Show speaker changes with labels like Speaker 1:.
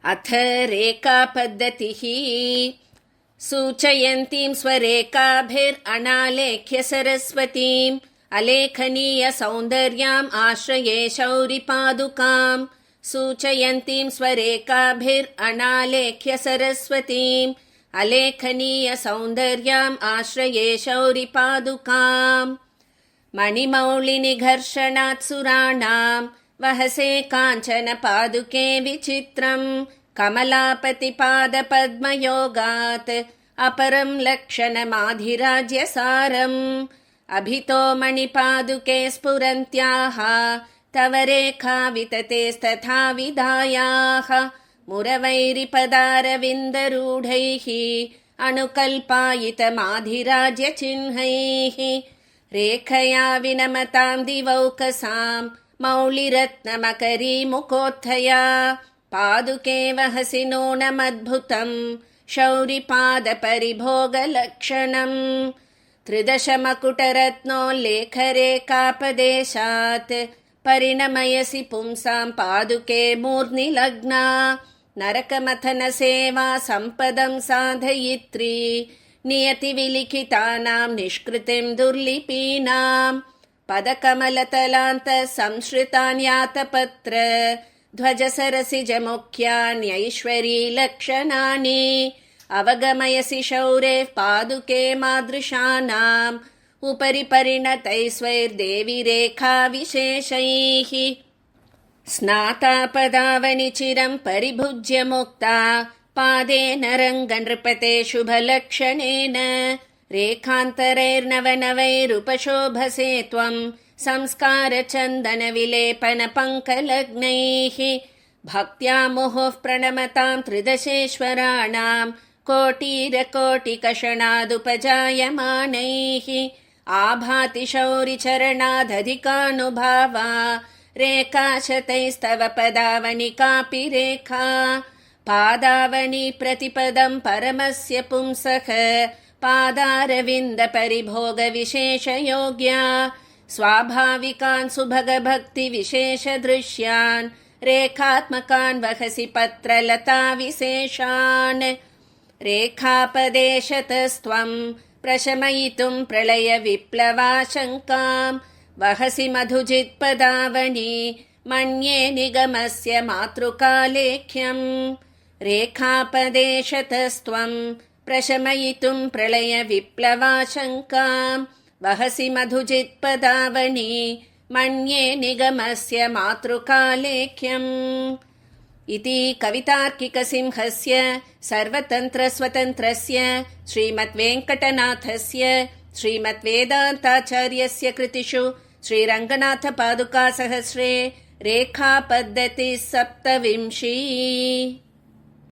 Speaker 1: अथ रेखापद्धतिः। सूचयन्तीं स्वरेखाभिरनालेख्य सरस्वतीम् अलेखनीय सौन्दर्याम् आश्रये शौरिपादुकाम्। सूचयन्तीं स्वरेखाभिरनालेख्य सरस्वतीम् अलेखनीय सौन्दर्याम् आश्रये शौरिपादुकाम्। मणिमौलिनिघर्षणात् सुराणाम् वहसे काञ्चन पादुके विचित्रम् कमलापतिपादपद्मयोगात् अपरं लक्षणमाधिराज्यसारम्। अभितो मणिपादुके स्फुरन्त्याः तव रेखा विततेस्तथा विधायाः। मुरवैरिपदारविन्दरूढैः अनुकल्पायितमाधिराज्यचिह्नैः रेखया विनमतां दिवौकसाम् मौलिरत्नमकरीमुखोत्थया। पादुके वहसि नूनमद्भुतम् शौरिपादपरिभोगलक्षणम्। त्रिदशमकुटरत्नोल्लेखरेखापदेशात् परिणमयसि पुंसां पादुके मूर्ध्नि लग्ना। नरकमथनसेवा सम्पदं साधयित्री नियतिविलिखितानां निष्कृतिं दुर्लिपीनाम्। पदकमलतलान्तः संश्रितान्यातपत्र ध्वजसरसिजमुख्यान्यैश्वरी लक्षणानि। अवगमयसि शौरेः पादुके मादृशानाम् उपरि परिणतैस्वैर्देवि रेखा विशेषैः। स्नाता पदावनि चिरं परिभुज्य मुक्ता पादेन रङ्गनृपते शुभलक्षणेन। रेखान्तरैर्नवनवैरुपशोभसे त्वं संस्कारचन्दनविलेपनपङ्कलग्नैः। भक्त्या मुहुः प्रणमतां त्रिदशेश्वराणां कोटिरकोटिकषणादुपजायमानैः। आभाति शौरिचरणादधिकानुभावा रेखाशतैस्तव पदावनि कापि रेखा। पादावनि प्रतिपदं परमस्य पुंसः पादारविन्दपरिभोगविशेषयोग्या। स्वाभाविकान् सुभगभक्तिविशेषदृश्यान् रेखात्मकान् वहसि पत्रलताविशेषान्। रेखापदेशतस्त्वं प्रशमयितुं प्रलयविप्लवाशङ्काम् वहसि मधुजित्पदावनि मन्ये निगमस्य मातृकालेख्यम्। रेखापदेशतस्त्वं प्रशमयितुं प्रलयविप्लवाशङ्काम् वहसि मधुजित्पदावनि मन्ये निगमस्य मातृकालेख्यम्। इति कवितार्किकसिंहस्य सर्वतन्त्रस्वतन्त्रस्य श्रीमद्वेङ्कटनाथस्य श्रीमद्वेदान्ताचार्यस्य कृतिषु श्रीरङ्गनाथपादुकासहस्रे रेखापद्धतिः 27।